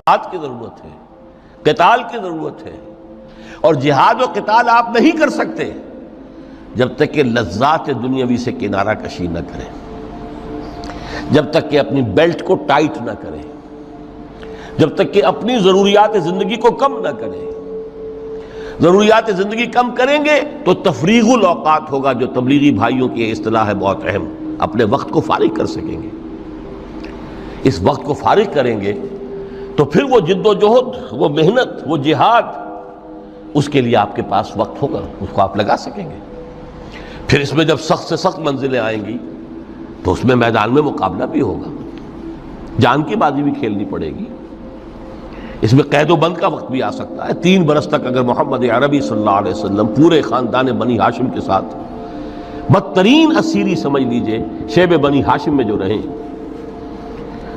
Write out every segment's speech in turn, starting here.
جہاد کی ضرورت ہے، قتال کی ضرورت ہے، اور جہاد و قتال آپ نہیں کر سکتے جب تک کہ لذات دنیاوی سے کنارہ کشی نہ کریں، جب تک کہ اپنی بیلٹ کو ٹائٹ نہ کریں، جب تک کہ اپنی ضروریات زندگی کو کم نہ کریں۔ ضروریات زندگی کم کریں گے تو تفریغ الاوقات ہوگا، جو تبلیغی بھائیوں کی اصطلاح ہے بہت اہم، اپنے وقت کو فارغ کر سکیں گے۔ اس وقت کو فارغ کریں گے تو پھر وہ جد و جہد، وہ محنت، وہ جہاد، اس کے لیے آپ کے پاس وقت ہوگا، اس کو آپ لگا سکیں گے۔ پھر اس میں جب سخت سے سخت منزلیں آئیں گی تو اس میں میدان میں مقابلہ بھی ہوگا، جان کی بازی بھی کھیلنی پڑے گی، اس میں قید و بند کا وقت بھی آ سکتا ہے۔ 3 برس تک اگر محمد عربی صلی اللہ علیہ وسلم پورے خاندان بنی ہاشم کے ساتھ بدترین اسیری سمجھ لیجئے شیب بنی ہاشم میں جو رہیں،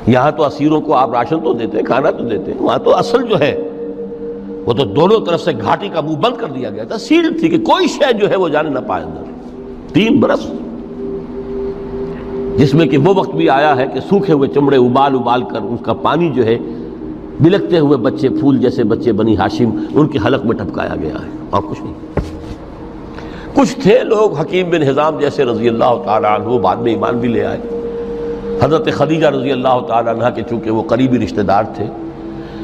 یہاں تو اسیروں کو آپ راشن تو دیتے ہیں، کھانا تو دیتے ہیں، وہاں تو اصل جو ہے وہ تو دونوں طرف سے گھاٹی کا منہ بند کر دیا گیا تھا، سیل تھی کہ کوئی شے جو ہے وہ جانے نہ پائے اندر۔ 3 برس، جس میں کہ وہ وقت بھی آیا ہے کہ سوکھے ہوئے چمڑے ابال ابال کر اس کا پانی جو ہے بلکتے ہوئے بچے، پھول جیسے بچے بنی ہاشم، ان کے حلق میں ٹپکایا گیا ہے، اور کچھ نہیں۔ کچھ تھے لوگ، حکیم بن حزام جیسے رضی اللہ تعالیٰ عنہ، بعد میں ایمان بھی لے آئے۔ حضرت خدیجہ رضی اللہ تعالیٰ عنہ کے چونکہ وہ قریبی رشتہ دار تھے،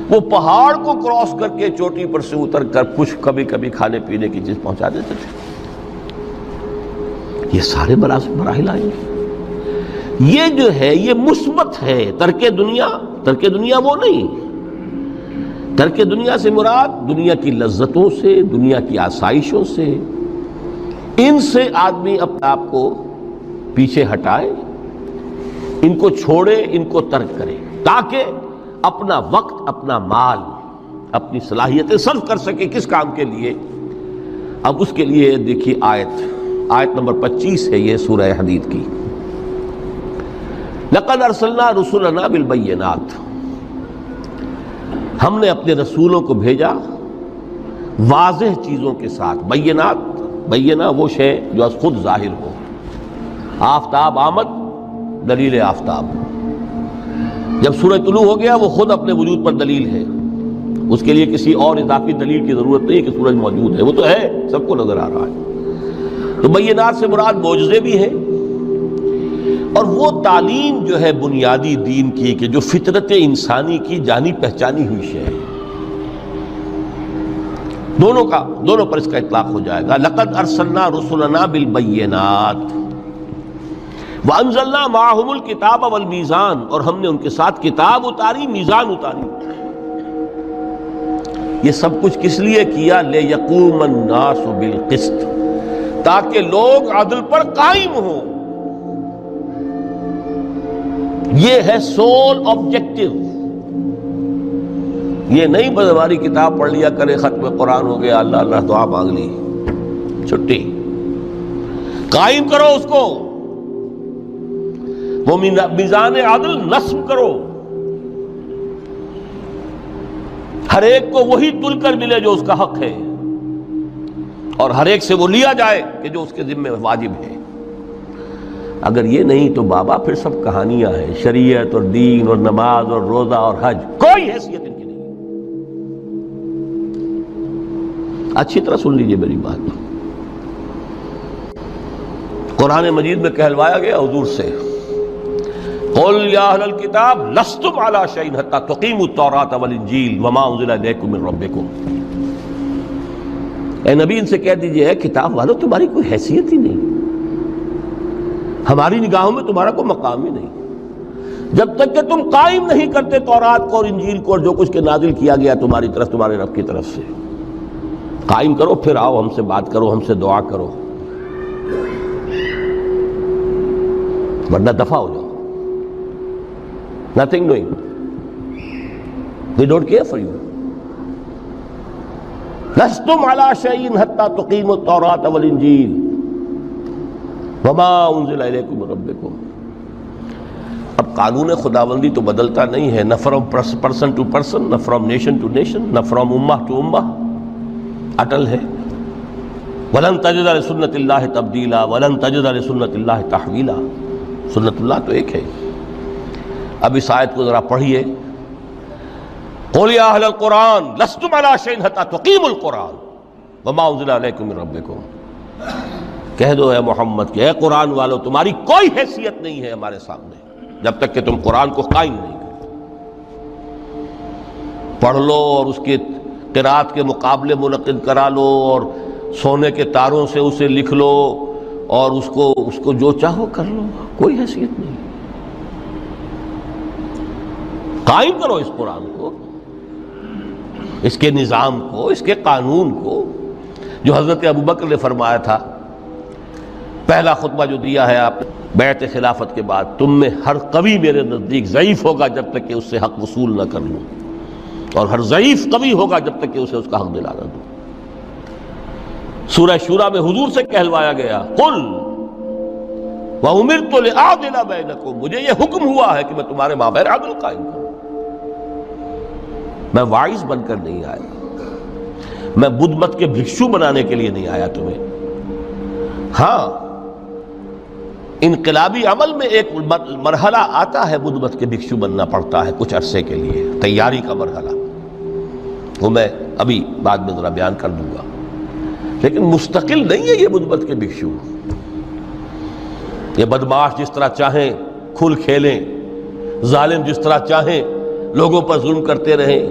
وہ پہاڑ کو کراس کر کے چوٹی پر سے اتر کر کچھ کبھی کبھی کھانے پینے کی چیز پہنچا دیتے تھے۔ یہ سارے مراحل آئیں گے۔ یہ جو ہے یہ مثبت ہے۔ ترک دنیا وہ نہیں۔ ترک دنیا سے مراد دنیا کی لذتوں سے، دنیا کی آسائشوں سے، ان سے آدمی اپنے آپ کو پیچھے ہٹائے، ان کو چھوڑے، ان کو ترک کرے، تاکہ اپنا وقت، اپنا مال، اپنی صلاحیتیں صرف کر سکے۔ کس کام کے لیے؟ اب اس کے لیے دیکھیے آیت نمبر 25 ہے یہ سورہ حدید کی۔ لَقَدْ أَرْسَلْنَا رُسُلَنَا بِالْبَيِّنَاتِ، ہم نے اپنے رسولوں کو بھیجا واضح چیزوں کے ساتھ۔ بینہ وہ شے جو از خود ظاہر ہو۔ آفتاب آمد، دلیل آفتاب، جب سورج طلوع ہو گیا وہ خود اپنے وجود پر دلیل ہے، اس کے لیے کسی اور اضافی دلیل کی ضرورت نہیں کہ سورج موجود ہے، وہ تو ہے، سب کو نظر آ رہا ہے۔ تو بینات سے مراد معجزے بھی ہیں، اور وہ تعلیم جو ہے بنیادی دین کی کہ جو فطرت انسانی کی جانی پہچانی ہوئی شے ہے، دونوں پر اس کا اطلاق ہو جائے گا۔ لقد ارسلنا رسلنا بالبینات وانزلنا معهم الکتاب والمیزان، اور ہم نے ان کے ساتھ کتاب اتاری، میزان اتاری۔ یہ سب کچھ کس لیے کیا؟ لیقوم الناس بالقسط، تاکہ لوگ عدل پر قائم ہوں۔ یہ ہے سول آبجیکٹو۔ یہ نہیں بس ہماری کتاب پڑھ لیا کرے، ختم قرآن ہو گیا، اللہ اللہ دعا مانگ لی، چھٹی۔ قائم کرو اس کو، وہ میزان عدل نصب کرو، ہر ایک کو وہی تل کر ملے جو اس کا حق ہے، اور ہر ایک سے وہ لیا جائے کہ جو اس کے ذمہ واجب ہے۔ اگر یہ نہیں تو بابا پھر سب کہانیاں ہیں، شریعت اور دین اور نماز اور روزہ اور حج، کوئی حیثیت ان کی نہیں۔ اچھی طرح سن لیجئے میری بات۔ قرآن مجید میں کہلوایا گیا حضور سے، قل یا اہل الکتاب لستم علی شیء حتی تقیموا التوراۃ والانجیل وما انزل الیکم من ربکم۔ اے نبی ان سے کہہ دیجئے، اے کتاب والو تمہاری کوئی حیثیت ہی نہیں، ہماری نگاہوں میں تمہارا کوئی مقام ہی نہیں، جب تک کہ تم قائم نہیں کرتے تورات کو اور انجیل کو اور جو کچھ کے نازل کیا گیا تمہاری طرف، تمہارے رب کی طرف سے۔ قائم کرو، پھر آؤ ہم سے بات کرو، ہم سے دعا کرو، ورنہ دفع ہو جاؤ۔ Nothing doing. They don't care for you. لستم علی شیء حتی تقیموا التوراۃ والانجیل وما انزل الیکم من ربکم۔ اب قانون خداوندی تو بدلتا نہیں ہے، نہ فرام پرسن ٹو پرسن، نہ فرام نیشن ٹو نیشن، نہ فرام امہ ٹو امہ، اٹل ہے۔ وَلَن تَجِدَ لِسُنَّتِ اللَّهِ تَبْدِيلًا وَلَن تَجِدَ لِسُنَّتِ اللَّهِ تَحْوِيلًا۔ سنت اللہ تو ایک ہے۔ اب اس آیت کو ذرا پڑھیے۔ قل یا اہل القرآن لستم علی شیء حتی تقیموا القرآن وما انزل الیکم من ربکم، کہہ دو اے محمد کہ اے قرآن والو تمہاری کوئی حیثیت نہیں ہے ہمارے سامنے جب تک کہ تم قرآن کو قائم نہیں کرو۔ پڑھ لو اور اس کے قرات کے مقابلے منعقد کرا لو اور سونے کے تاروں سے اسے لکھ لو اور اس کو جو چاہو کر لو، کوئی حیثیت نہیں۔ قائم کرو اس قرآن کو، اس کے نظام کو، اس کے قانون کو، جو حضرت ابوبکر نے فرمایا تھا، پہلا خطبہ جو دیا ہے آپ بیعت خلافت کے بعد، تم میں ہر قوی میرے نزدیک ضعیف ہوگا جب تک کہ اس سے حق وصول نہ کر لوں، اور ہر ضعیف قوی ہوگا جب تک کہ اسے اس کا حق دلانا دوں۔ سورہ شورى میں حضور سے کہلوایا گیا قل وَأُمِرْتُ لِأَعْدِلَ بَيْنَكُمْ، مجھے یہ حکم ہوا ہے کہ میں تمہارے مابین عدل قائم کروں۔ میں واعظ بن کر نہیں آیا، میں بدھ مت کے بھکشو بنانے کے لیے نہیں آیا تمہیں۔ ہاں انقلابی عمل میں ایک مرحلہ آتا ہے، بدھ مت کے بھکشو بننا پڑتا ہے کچھ عرصے کے لیے، تیاری کا مرحلہ، وہ میں ابھی بعد میں ذرا بیان کر دوں گا، لیکن مستقل نہیں ہے یہ بدھ مت کے بھکشو۔ یہ بدمعاش جس طرح چاہیں کھل کھیلیں، ظالم جس طرح چاہیں لوگوں پر ظلم کرتے رہیں،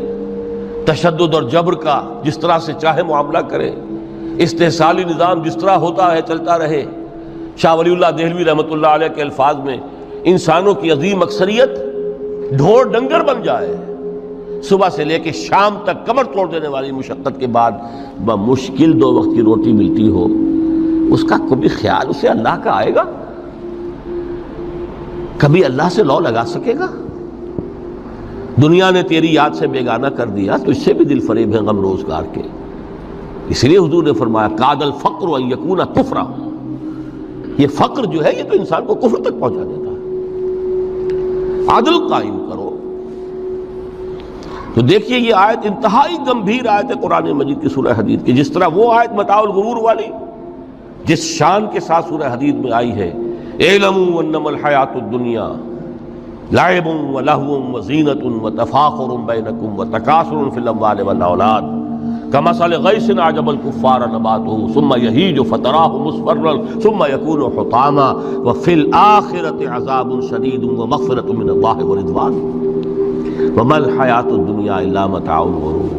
تشدد اور جبر کا جس طرح سے چاہے معاملہ کریں، استحصالی نظام جس طرح ہوتا ہے چلتا رہے۔ شاہ ولی اللہ دہلوی رحمۃ اللہ علیہ کے الفاظ میں انسانوں کی عظیم اکثریت ڈھور ڈنگر بن جائے، صبح سے لے کے شام تک کمر توڑ دینے والی مشقت کے بعد بمشکل 2 وقت کی روٹی ملتی ہو، اس کا کبھی خیال اسے اللہ کا آئے گا؟ کبھی اللہ سے لو لگا سکے گا؟ دنیا نے تیری یاد سے بیگانہ کر دیا تو اس سے بھی دل فریب ہے غم روزگار کے۔ اس لیے حضور نے فرمایا کاد الفقر ان یکون کفرا، یہ فقر جو ہے یہ تو انسان کو کفر تک پہنچا دیتا ہے۔ عدل قائم کرو۔ تو دیکھیے یہ آیت انتہائی گمبھیر آیت ہے قرآن مجید کی سورہ حدید کی، جس طرح وہ آیت متاع الغرور والی جس شان کے ساتھ سورہ حدید میں آئی ہے، اعلموا انما الحیات الدنیا لعب ولہو وزینۃ وتفاخر بینکم وتکاثر فی الاموال والاولاد کمثل غیث اعجب الکفار نباتہ ثم یہیج فتراہ مصفرا ثم یکون حطاما وفی الآخرۃ عذاب شدید ومغفرۃ من اللہ ورضوان وما الحیات الدنیا الا متاع الغرور۔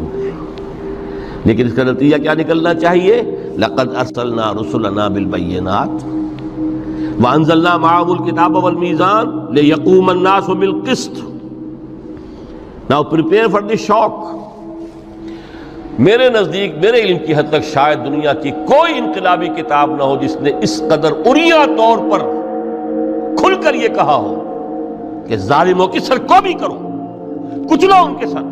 لیکن اس کا نتیجہ کیا نکلنا چاہیے؟ لقد ارسلنا رسلنا بالبینات وانزلنا معهم الکتاب والمیزان لیقوم الناس بالقسط۔ Now prepare for the shock۔ میرے نزدیک، میرے علم کی حد تک شاید دنیا کی کوئی انقلابی کتاب نہ ہو جس نے اس قدر عریاں طور پر کھل کر یہ کہا ہو کہ ظالموں کی سرکوبی کرو، کچلو ان کے ساتھ۔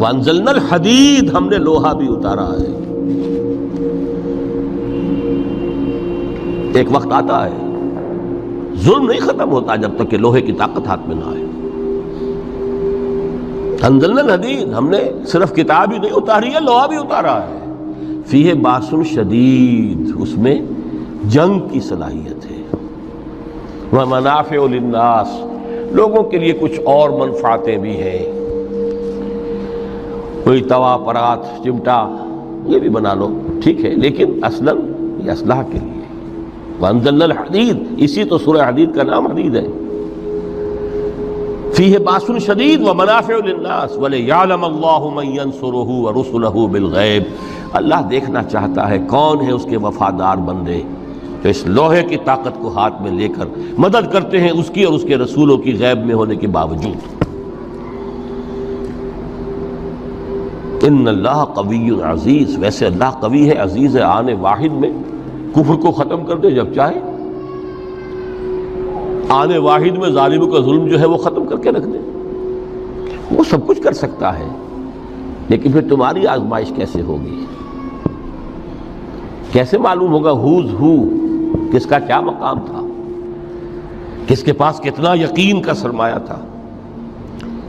وانزلنا الحدید، ہم نے لوہا بھی اتارا ہے۔ ایک وقت آتا ہے ظلم نہیں ختم ہوتا جب تک کہ لوہے کی طاقت ہاتھ میں نہ آئے۔ انزلنا الحدید، ہم نے صرف کتاب ہی نہیں اتاری ہے، لوہا بھی اتارا ہے۔ فیہ باس شدید، اس میں جنگ کی صلاحیت ہے۔ ومنافع للناس، لوگوں کے لیے کچھ اور منفعتیں بھی ہیں، کوئی توا پرات چمٹا یہ بھی بنا لو، ٹھیک ہے، لیکن اصلاً یہ اسلحہ کے لیے۔ وانزلنا الحدید، اسی تو سورہ حدید کا نام حدید ہے۔ فیہ باس شدید ومنافع للناس ولیعلم اللہ من ینصرہ ورسلہ بالغیب۔ اللہ دیکھنا چاہتا ہے کون ہے اس کے وفادار بندے جو اس لوہے کی طاقت کو ہاتھ میں لے کر مدد کرتے ہیں اس کی اور اس کے رسولوں کی غیب میں ہونے کے باوجود۔ ان اللہ قوی عزیز، ویسے اللہ قوی ہے، عزیز ہے، آنے واحد میں کفر کو ختم کر دے جب چاہے، آنے واحد میں ظالموں کا ظلم جو ہے وہ ختم کر کے رکھ دے، وہ سب کچھ کر سکتا ہے۔ لیکن پھر تمہاری آزمائش کیسے ہوگی؟ کیسے معلوم ہوگا ہوز ہو، کس کا کیا مقام تھا، کس کے پاس کتنا یقین کا سرمایہ تھا،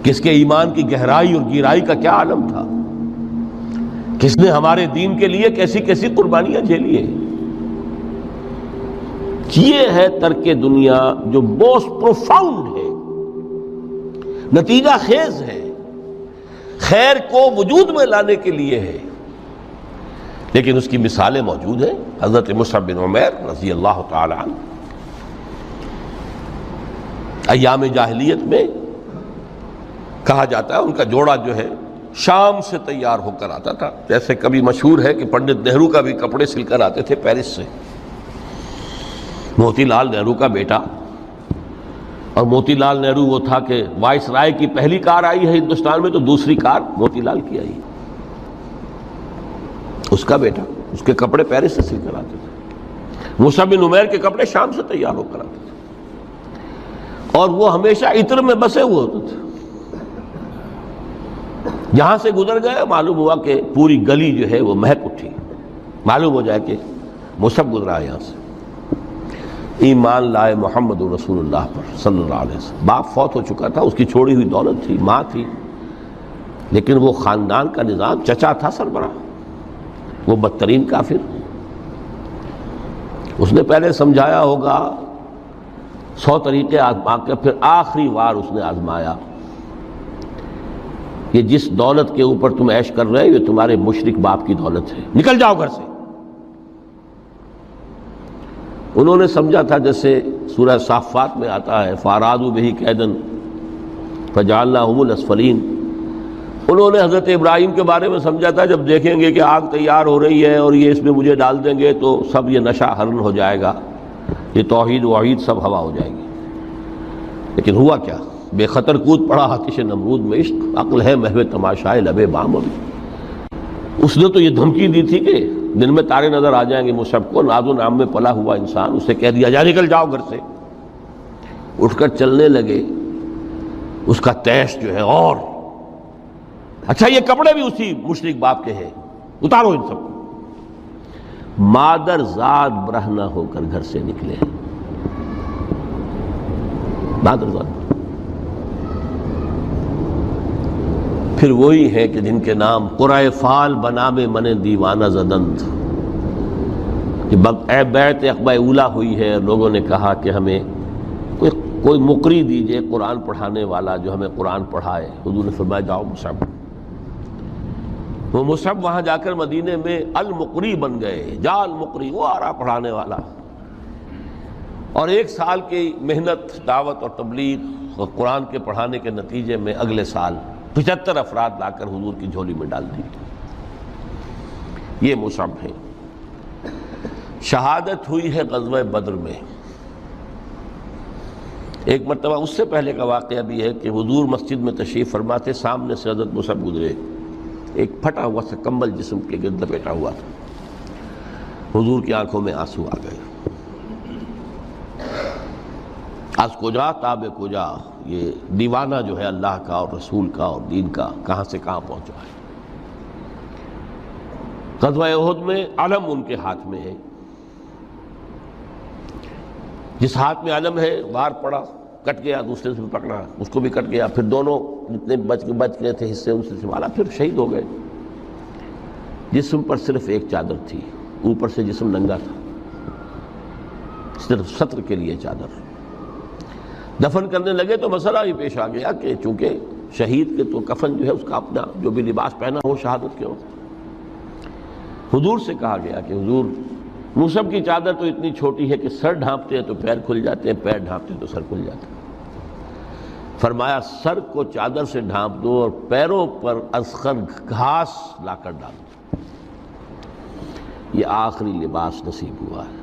کس کے ایمان کی گہرائی اور گہرائی کا کیا عالم تھا، کس نے ہمارے دین کے لیے کیسی کیسی قربانیاں جھیلی ہیں۔ یہ ہے ترک دنیا جو موسٹ پروفاؤنڈ ہے، نتیجہ خیز ہے، خیر کو وجود میں لانے کے لیے ہے، لیکن اس کی مثالیں موجود ہیں۔ حضرت مصعب بن عمیر رضی اللہ تعالی عنہ ایام جاہلیت میں کہا جاتا ہے ان کا جوڑا جو ہے شام سے تیار ہو کر آتا تھا، جیسے کبھی مشہور ہے کہ پنڈت نہرو کا بھی کپڑے سل کر آتے تھے پیرس سے، موتی لال نہرو کا بیٹا، اور موتی لال نہرو وہ تھا کہ وائس رائے کی پہلی کار آئی ہے ہندوستان میں تو دوسری کار موتی لال کی آئی، اس کا بیٹا، اس کے کپڑے پیرس سے سل کر آتے تھے، مصعب بن عمیر کے کپڑے شام سے تیار ہو کر آتے تھے، اور وہ ہمیشہ عطر میں بسے ہوئے ہوتے تھے، جہاں سے گزر گئے معلوم ہوا کہ پوری گلی جو ہے وہ مہک اٹھی، معلوم ہو جائے کہ مصعب گزرا ہے یہاں سے، ایمان لائے محمد رسول اللہ پر صلی اللہ علیہ وسلم۔ باپ فوت ہو چکا تھا، اس کی چھوڑی ہوئی دولت تھی، ماں تھی، لیکن وہ خاندان کا نظام، چچا تھا سربراہ، وہ بدترین کافر، اس نے پہلے سمجھایا ہوگا 100 طریقے آزما کے پھر آخری بار اس نے آزمایا کہ جس دولت کے اوپر تم عیش کر رہے ہو یہ تمہارے مشرک باپ کی دولت ہے، نکل جاؤ گھر سے۔ انہوں نے سمجھا تھا جیسے سورہ صافات میں آتا ہے فَأَرَادُوا بِهِ كَيْدًا فَجَعَلْنَاهُمُ الْأَسْفَلِينَ، انہوں نے حضرت ابراہیم کے بارے میں سمجھا تھا جب دیکھیں گے کہ آگ تیار ہو رہی ہے اور یہ اس میں مجھے ڈال دیں گے تو سب یہ نشہ حرن ہو جائے گا، یہ توحید وحید سب ہوا ہو جائے گی، لیکن ہوا کیا؟ بے خطر کود پڑا آتش نمرود میں عشق، عقل ہے محو تماشائے لبے بام ابھی۔ اس نے تو یہ دھمکی دی تھی کہ دن میں تارے نظر آ جائیں گے مصعب کو، ناز و نام میں پلا ہوا انسان، اسے کہہ دیا جا نکل جاؤ گھر سے، اٹھ کر چلنے لگے، اس کا تیش جو ہے اور اچھا یہ کپڑے بھی اسی مشرک باپ کے ہیں، اتارو ان سب کو۔ مادر ذات برہنہ ہو کر گھر سے نکلے، مادر ذات، پھر وہی ہے کہ جن کے نام قرائے فال بنام من دیوانہ زدند، اے بیعت عقبہ اولا ہوئی ہے، لوگوں نے کہا کہ ہمیں کوئی مقری دیجئے قرآن پڑھانے والا جو ہمیں قرآن پڑھائے، حضور نے فرمایا جاؤ مصعب۔ وہ مصعب وہاں جا کر مدینے میں المقری بن گئے، جا المقری، وہ آ رہا پڑھانے والا، اور 1 سال کی محنت دعوت اور تبلیغ اور قرآن کے پڑھانے کے نتیجے میں اگلے سال 75 افراد لا کر حضور کی جھولی میں ڈال دی۔ یہ مصعب ہے۔ شہادت ہوئی ہے غزوہ بدر میں۔ ایک مرتبہ اس سے پہلے کا واقعہ بھی ہے کہ حضور مسجد میں تشریف فرما تھے، سامنے سے حضرت مصعب گزرے، ایک پھٹا ہوا سا کمبل جسم کے گرد لپیٹا ہوا تھا، حضور کی آنکھوں میں آنسو آ گئے۔ از کجا تاب کجا، یہ دیوانہ جو ہے اللہ کا اور رسول کا اور دین کا کہاں سے کہاں پہنچا ہے۔ غزوہ احد میں علم ان کے ہاتھ میں ہے، جس ہاتھ میں علم ہے وار پڑا، کٹ گیا، دوسرے سے پکڑا، اس کو بھی کٹ گیا، پھر دونوں جتنے بچ گئے تھے حصے ان سے سنبھالا، پھر شہید ہو گئے۔ جسم پر صرف ایک چادر تھی، اوپر سے جسم ننگا تھا، صرف ستر کے لیے چادر۔ دفن کرنے لگے تو مسئلہ ہی پیش آ گیا کہ چونکہ شہید کے تو کفن جو ہے اس کا اپنا جو بھی لباس پہنا ہو شہادت کے وقت، حضور سے کہا گیا کہ حضور مصعب کی چادر تو اتنی چھوٹی ہے کہ سر ڈھانپتے ہیں تو پیر کھل جاتے ہیں، پیر ڈھانپتے ہیں تو سر کھل جاتا ہے۔ فرمایا سر کو چادر سے ڈھانپ دو اور پیروں پر اذخر گھاس لا کر ڈال دو، یہ آخری لباس نصیب ہوا ہے۔